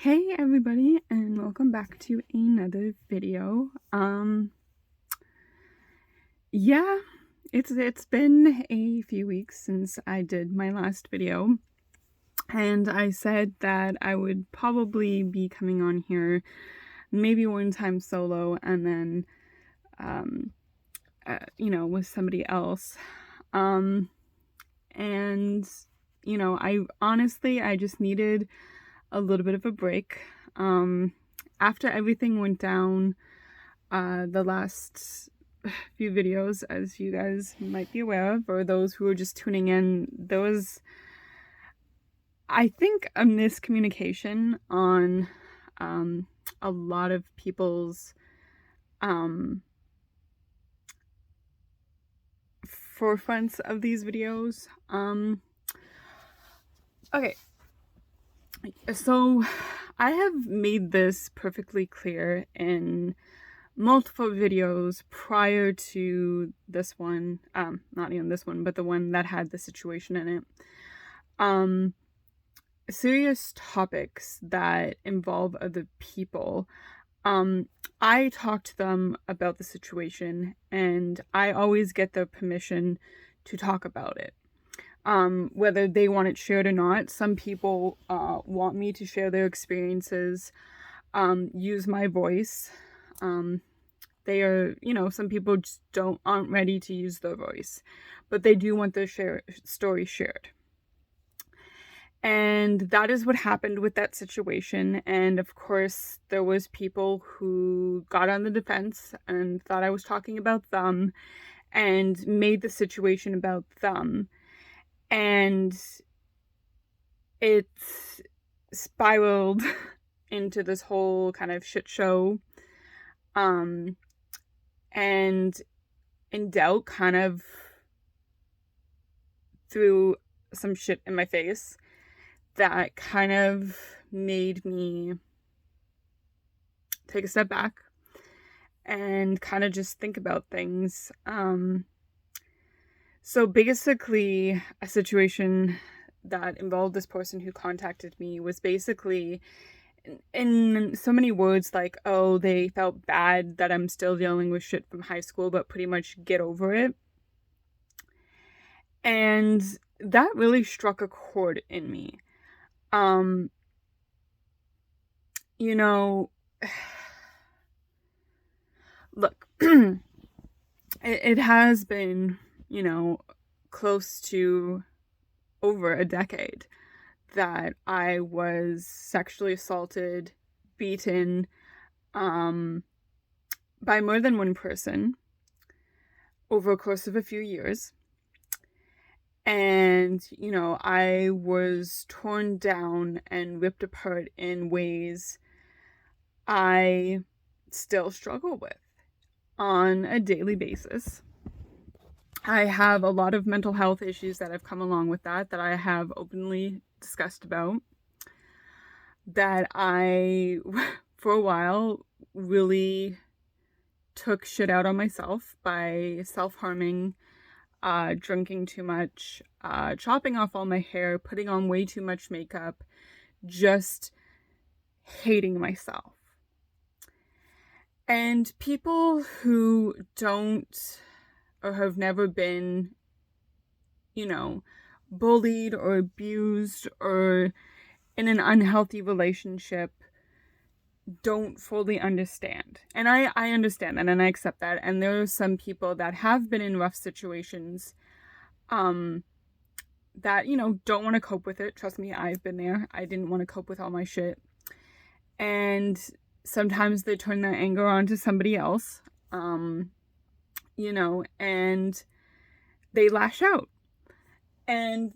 Hey everybody, and welcome back to another video. Yeah, it's been a few weeks since I did my last video, and I said that I would probably be coming on here maybe one time solo and then with somebody else. And I just needed a little bit of a break. After everything went down, the last few videos, as you guys might be aware of, or those who are just tuning in, there was, I think, a miscommunication on a lot of people's forefronts of these videos. Okay. So I have made this perfectly clear in multiple videos prior to this one, not even this one, but the one that had the situation in it. Serious topics that involve other people. I talk to them about the situation, and I always get their permission to talk about it. Whether they want it shared or not. Some people want me to share their experiences, use my voice. They are, some people just aren't ready to use their voice, but they do want their story shared. And that is what happened with that situation. And of course, there was people who got on the defense and thought I was talking about them and made the situation about them. And it spiraled into this whole kind of shit show. And in doubt, kind of threw some shit in my face that kind of made me take a step back and kind of just think about things. So basically, a situation that involved this person who contacted me was basically, in so many words, like, oh, they felt bad that I'm still dealing with shit from high school, but pretty much get over it. And that really struck a chord in me. Look, it has been, close to over a decade that I was sexually assaulted, beaten, by more than one person over a course of a few years. And, I was torn down and ripped apart in ways I still struggle with on a daily basis. I have a lot of mental health issues that have come along with that I have openly discussed about, that I, for a while, really took shit out on myself by self-harming, drinking too much, chopping off all my hair, putting on way too much makeup, just hating myself. And people who don't or have never been, bullied or abused or in an unhealthy relationship don't fully understand. And I understand that and I accept that. And there are some people that have been in rough situations that, don't want to cope with it. Trust me, I've been there. I didn't want to cope with all my shit. And sometimes they turn their anger onto somebody else, and they lash out. And,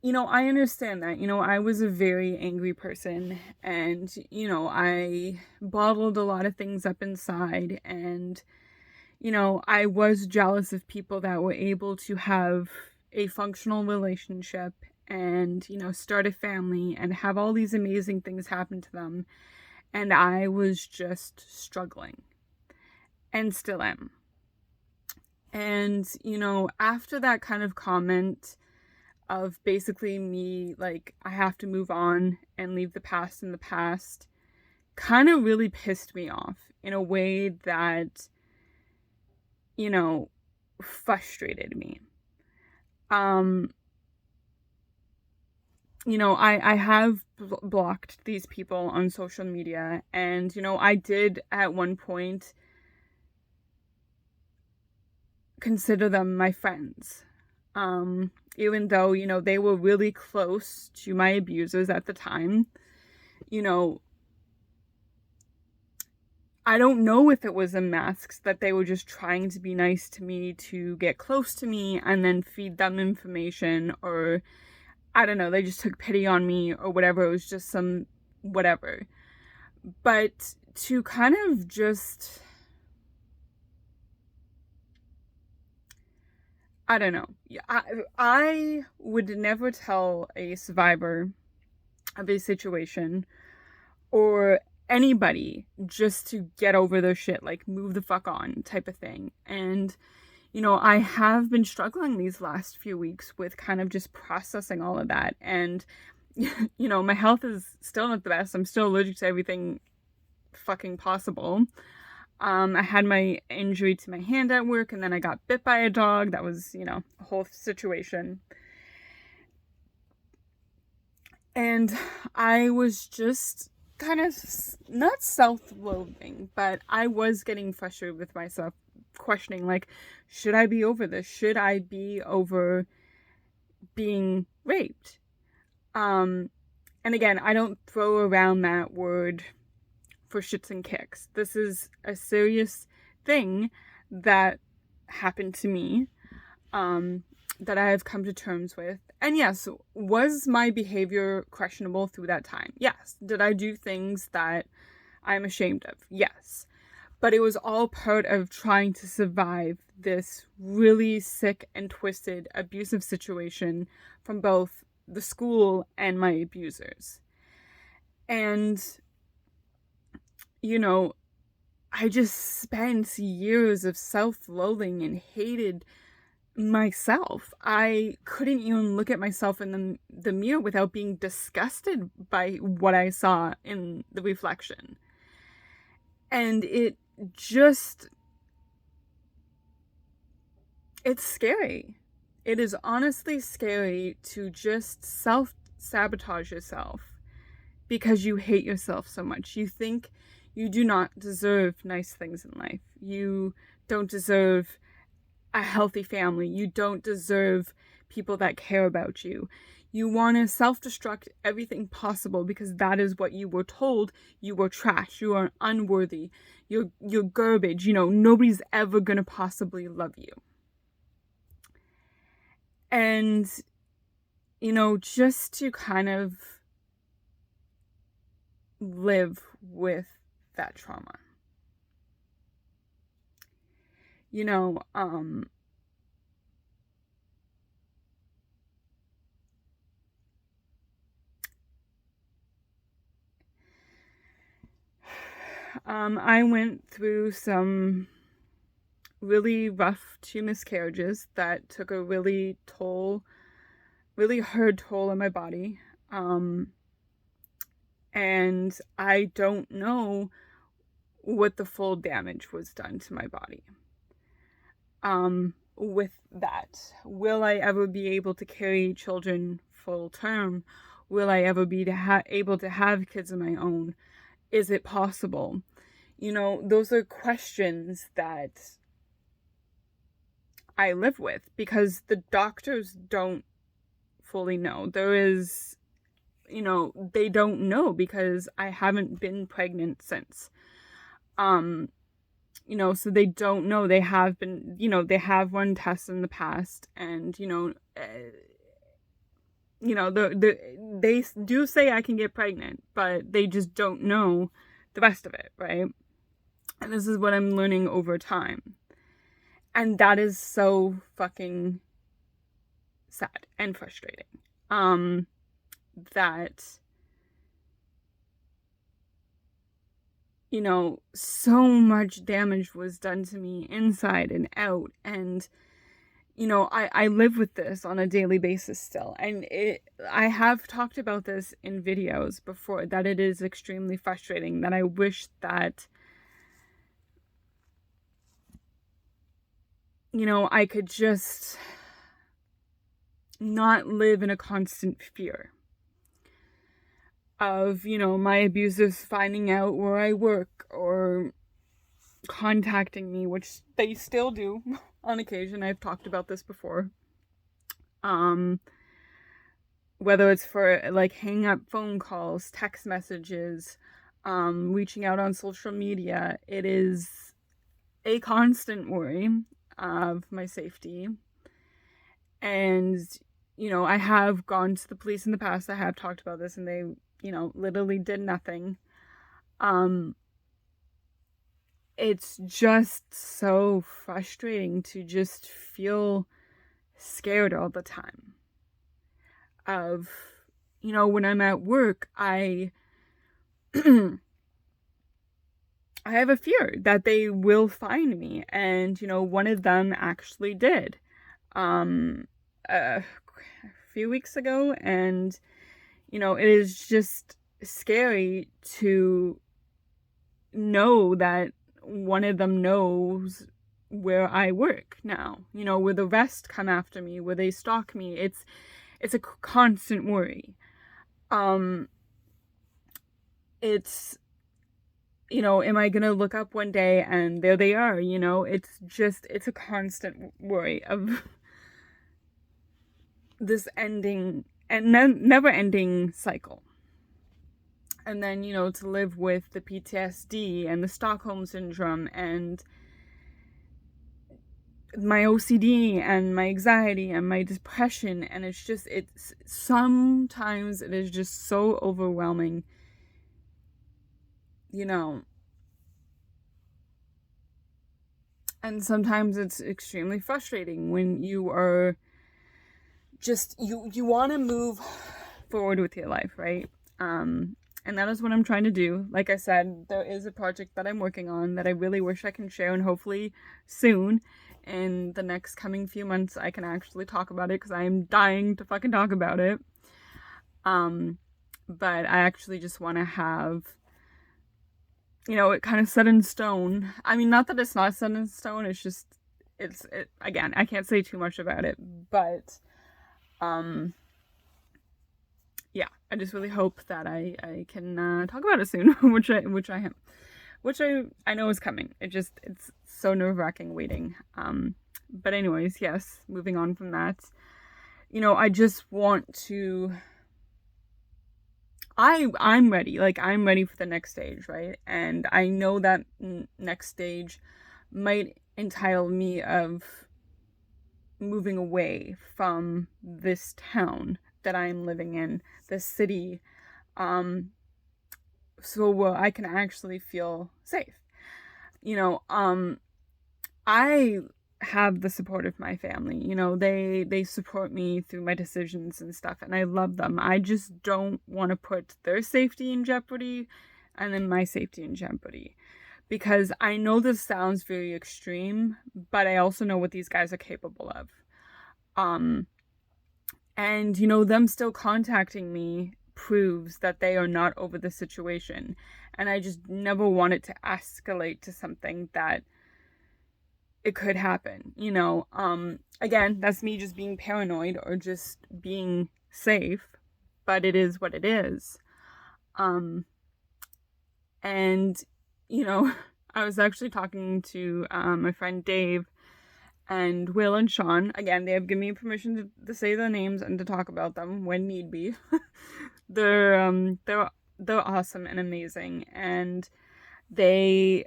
I understand that. I was a very angry person, and, I bottled a lot of things up inside, and, I was jealous of people that were able to have a functional relationship and, start a family and have all these amazing things happen to them. And I was just struggling and still am. And, after that kind of comment, of basically me, like, I have to move on and leave the past in the past kind of really pissed me off in a way that, you know, frustrated me. Um, I have blocked these people on social media, and, I did at one point consider them my friends. Even though, they were really close to my abusers at the time, you know, I don't know if it was a mask that they were just trying to be nice to me to get close to me and then feed them information, or I don't know, they just took pity on me or whatever. It was just some whatever. But to kind of just, I don't know. I would never tell a survivor of a situation or anybody just to get over their shit, like move the fuck on type of thing. And, I have been struggling these last few weeks with kind of just processing all of that. And, my health is still not the best. I'm still allergic to everything fucking possible. I had my injury to my hand at work, and then I got bit by a dog. That was, a whole situation. And I was just kind of not self-loathing, but I was getting frustrated with myself, questioning, like, should I be over this? Should I be over being raped? And again, I don't throw around that word for shits and kicks. This is a serious thing that happened to me, that I have come to terms with. And yes, was my behavior questionable through that time? Yes. Did I do things that I'm ashamed of? Yes. But it was all part of trying to survive this really sick and twisted abusive situation from both the school and my abusers. And, I just spent years of self-loathing and hated myself. I couldn't even look at myself in the mirror without being disgusted by what I saw in the reflection. And it's scary. It is honestly scary to just self-sabotage yourself because you hate yourself so much. You think you do not deserve nice things in life. You don't deserve a healthy family. You don't deserve people that care about you. You want to self-destruct everything possible because that is what you were told. You were trash. You are unworthy. You're garbage. Nobody's ever going to possibly love you. And, just to kind of live with that trauma. I went through some really rough 2 miscarriages that took a really hard toll on my body. And I don't know what the full damage was done to my body. With that, will I ever be able to carry children full term? Will I ever be able to have kids of my own? Is it possible? Those are questions that I live with because the doctors don't fully know. There is, they don't know because I haven't been pregnant since. So they don't know. They have been, they have run tests in the past, and, they do say I can get pregnant, but they just don't know the rest of it, right? And this is what I'm learning over time. And that is so fucking sad and frustrating. That, so much damage was done to me inside and out. And, I live with this on a daily basis still. And I have talked about this in videos before, that it is extremely frustrating, that I wish that, I could just not live in a constant fear of, my abusers finding out where I work or contacting me, which they still do on occasion. I've talked about this before. Whether it's for like hang up phone calls, text messages, reaching out on social media, it is a constant worry of my safety. And, I have gone to the police in the past. I have talked about this, and they, literally did nothing. It's just so frustrating to just feel scared all the time. Of, when I'm at work, I I have a fear that they will find me. And, one of them actually did. A few weeks ago, and it is just scary to know that one of them knows where I work now, where the rest come after me, where they stalk me. It's a constant worry. It's, am I gonna look up one day and there they are? It's a constant worry of this ending and never ending cycle. And then, to live with the PTSD and the Stockholm syndrome and my OCD and my anxiety and my depression. And it's sometimes it is just so overwhelming, and sometimes it's extremely frustrating when you are just, you want to move forward with your life, right? And that is what I'm trying to do. Like I said, there is a project that I'm working on that I really wish I can share, and hopefully soon, in the next coming few months, I can actually talk about it, because I am dying to fucking talk about it. But I actually just want to have, it kind of set in stone. I mean, not that it's not set in stone, it's just, again, I can't say too much about it, but, yeah, I just really hope that I can talk about it soon, which I know is coming. It's so nerve-wracking waiting. But anyways, yes, moving on from that, I just want to, I'm ready. Like, I'm ready for the next stage, right? And I know that next stage might entail me of moving away from this town that I'm living in, this city, so where I can actually feel safe. I have the support of my family. They support me through my decisions and stuff, and I love them. I just don't want to put their safety in jeopardy and then my safety in jeopardy, because I know this sounds very extreme, but I also know what these guys are capable of. And, them still contacting me proves that they are not over the situation. And I just never want it to escalate to something that it could happen, Again, that's me just being paranoid or just being safe, but it is what it is. And, I was actually talking to my friend Dave and Will and Sean. Again, they have given me permission to say their names and to talk about them when need be. They're awesome and amazing, and they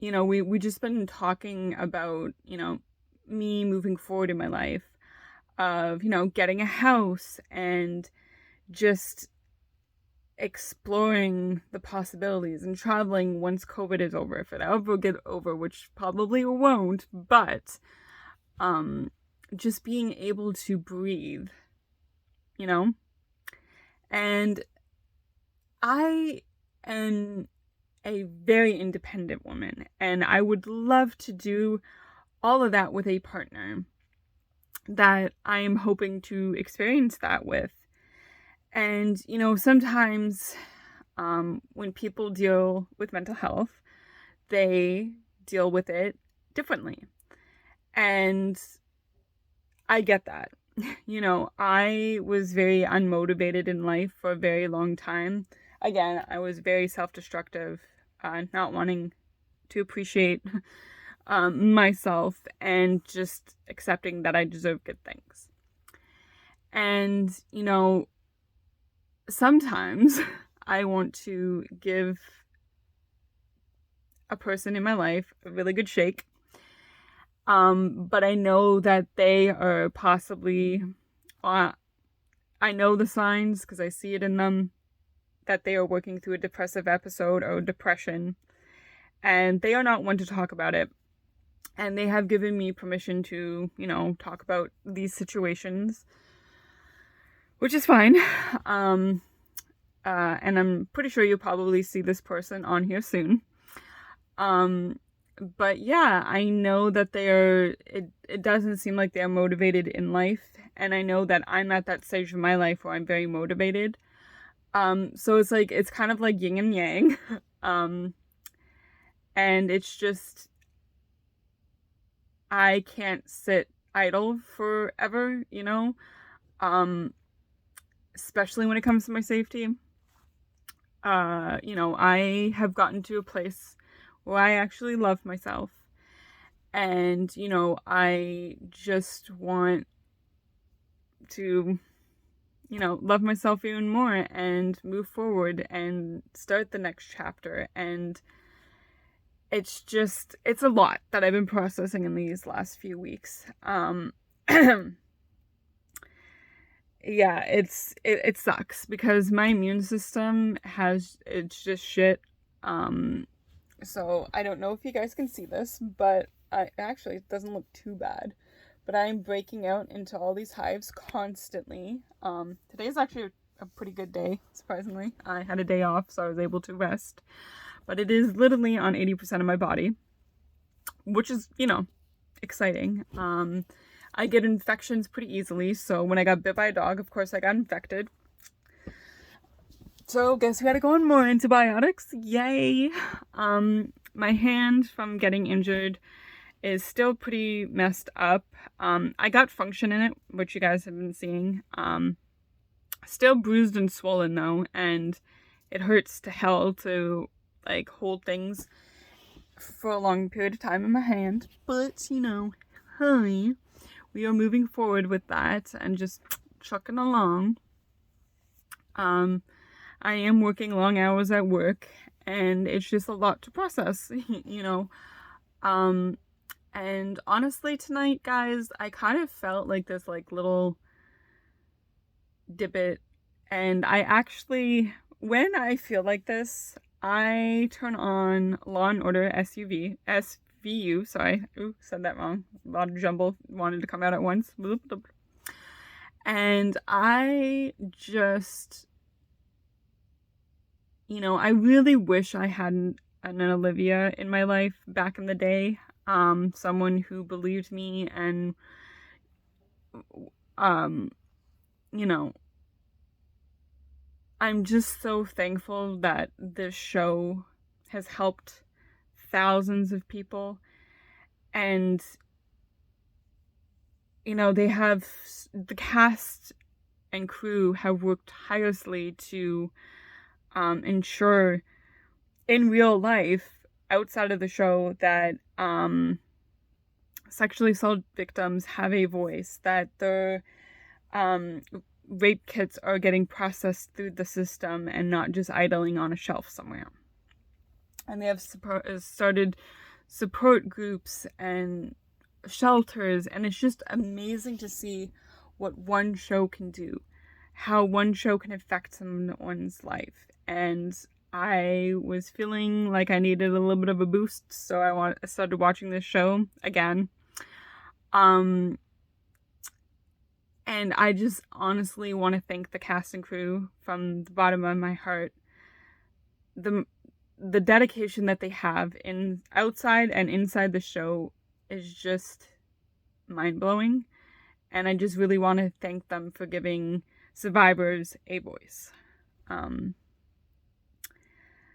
we just been talking about, me moving forward in my life, of, getting a house and just exploring the possibilities and traveling once COVID is over, if it ever get over, which probably won't, but just being able to breathe, and I am a very independent woman, and I would love to do all of that with a partner that I am hoping to experience that with. And, sometimes when people deal with mental health, they deal with it differently. And I get that. I was very unmotivated in life for a very long time. Again, I was very self-destructive, not wanting to appreciate myself and just accepting that I deserve good things. And, sometimes I want to give a person in my life a really good shake. But I know that they are possibly, I know the signs because I see it in them, that they are working through a depressive episode or depression, and they are not one to talk about it. And they have given me permission to, talk about these situations, which is fine. And I'm pretty sure you'll probably see this person on here soon. But yeah, I know that it doesn't seem like they're motivated in life. And I know that I'm at that stage of my life where I'm very motivated. So it's kind of like yin and yang. And it's just, I can't sit idle forever, especially when it comes to my safety. I have gotten to a place where I actually love myself. And, I just want to, love myself even more and move forward and start the next chapter. And it's a lot that I've been processing in these last few weeks. Yeah, it sucks because my immune system it's just shit. So I don't know if you guys can see this, but actually it doesn't look too bad. But I'm breaking out into all these hives constantly. Today is actually a pretty good day, surprisingly. I had a day off, so I was able to rest. But it is literally on 80% of my body, which is, exciting. I get infections pretty easily, so when I got bit by a dog, of course I got infected. So guess who had to go on more antibiotics? Yay! My hand from getting injured is still pretty messed up. I got function in it, which you guys have been seeing. Still bruised and swollen though, and it hurts to hell to hold things for a long period of time in my hand. But hi, we are moving forward with that and just trucking along. I am working long hours at work, and it's just a lot to process, and honestly tonight, guys, I kind of felt like this little dip, and I actually, when I feel like this, I turn on Law and Order SVU, sorry, said that wrong, a lot of jumble wanted to come out at once, and I just, I really wish I had an Olivia in my life back in the day, someone who believed me and, I'm just so thankful that this show has helped thousands of people, and they have, the cast and crew have worked tirelessly to ensure in real life outside of the show that sexually assault victims have a voice, that their rape kits are getting processed through the system and not just idling on a shelf somewhere. And they have started support groups and shelters, and it's just amazing to see what one show can do, how one show can affect someone's life. And I was feeling like I needed a little bit of a boost, so I started watching this show again. And I just honestly want to thank the cast and crew from the bottom of my heart. The dedication that they have in outside and inside the show is just mind-blowing. And I just really want to thank them for giving survivors a voice.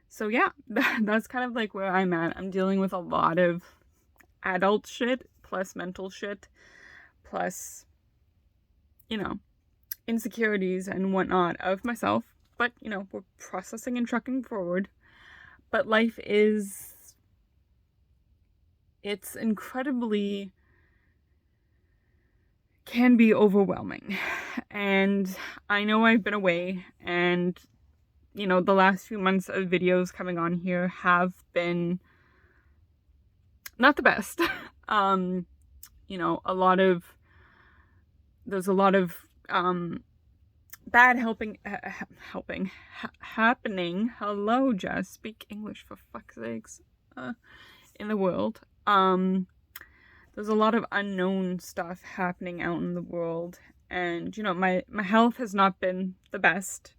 So yeah, that's kind of like where I'm at. I'm dealing with a lot of adult shit, plus mental shit, plus, insecurities and whatnot of myself. But, we're processing and trucking forward. But life it's incredibly, can be overwhelming. And I know I've been away, and, the last few months of videos coming on here have been not the best. There's a lot of bad happening. Hello, Jess, speak English for fuck's sakes. In the world. There's a lot of unknown stuff happening out in the world, and my health has not been the best,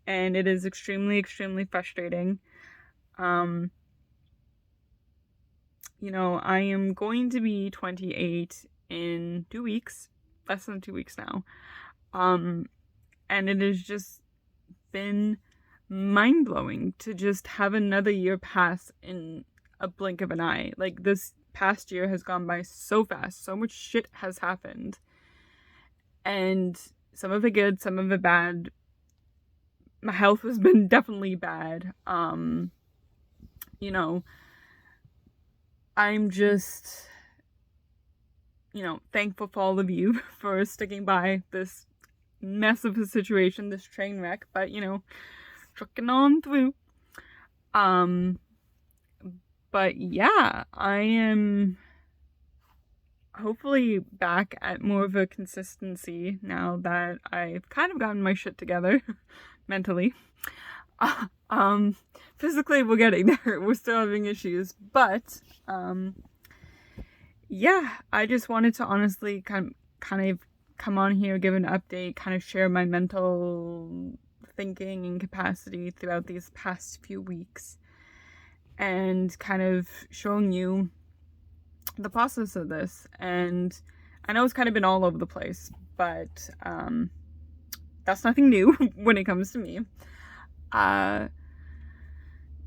and it is extremely, extremely frustrating. I am going to be 28 in 2 weeks, less than 2 weeks now. And it has just been mind-blowing to just have another year pass in a blink of an eye. Like, this past year has gone by so fast. So much shit has happened. And some of it good, some of it bad. My health has been definitely bad. I'm just, thankful for all of you for sticking by this mess of a situation, this train wreck, but, trucking on through. But yeah, I am hopefully back at more of a consistency now that I've kind of gotten my shit together mentally. Physically we're getting there. We're still having issues, but yeah, I just wanted to honestly kind of come on here, give an update, kind of share my mental thinking and capacity throughout these past few weeks, and kind of showing you the process of this. And I know it's kind of been all over the place, but that's nothing new when it comes to me.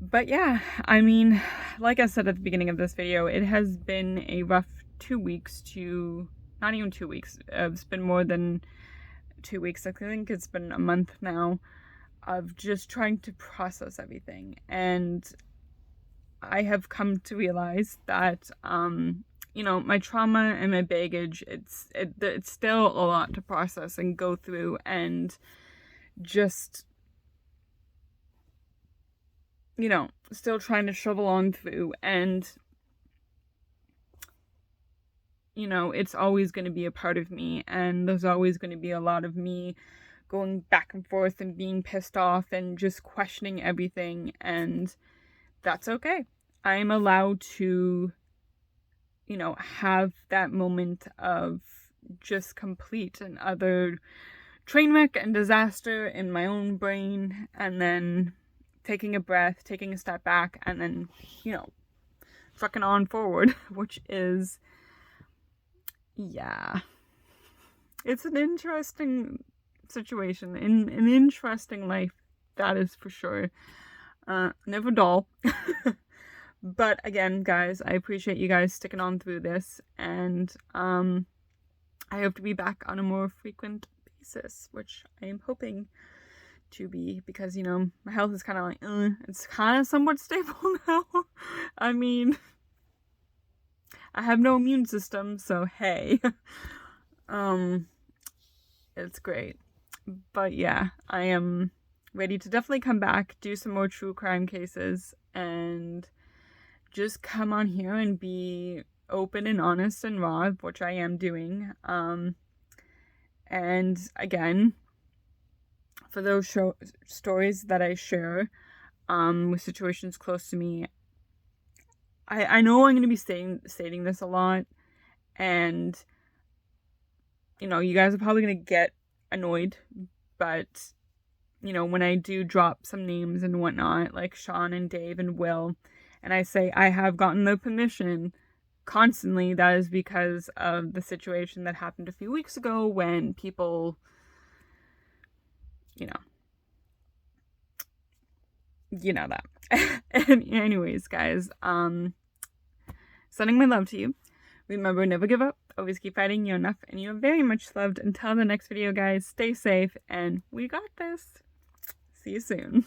But yeah, I mean, like I said at the beginning of this video, it has been a rough 2 weeks to, not even 2 weeks, it's been more than 2 weeks, I think it's been a month now, of just trying to process everything. And I have come to realize that, my trauma and my baggage, it's still a lot to process and go through, and just, still trying to shovel on through. And, it's always going to be a part of me, and there's always going to be a lot of me going back and forth and being pissed off and just questioning everything, and that's okay. I'm allowed to, have that moment of just complete and utter train wreck and disaster in my own brain, and then taking a breath, taking a step back, and then, trucking on forward, which is, yeah, it's an interesting situation, in an interesting life, that is for sure. Never dull. But again, guys, I appreciate you guys sticking on through this, and I hope to be back on a more frequent basis, which I am hoping to be, because, my health is kind of like, it's kind of somewhat stable now. I mean, I have no immune system, so hey. It's great. But yeah, I am ready to definitely come back, do some more true crime cases, and just come on here and be open and honest and raw, which I am doing. And again, for those stories that I share, with situations close to me, I know I'm going to be stating this a lot, and, you guys are probably going to get annoyed, but, when I do drop some names and whatnot, like Sean and Dave and Will, and I say I have gotten the permission, constantly, that is because of the situation that happened a few weeks ago when people, you know that. Anyways, guys, sending my love to you. Remember, never give up, always keep fighting. You're enough and you're very much loved. Until the next video, guys, stay safe and we got this. See you soon.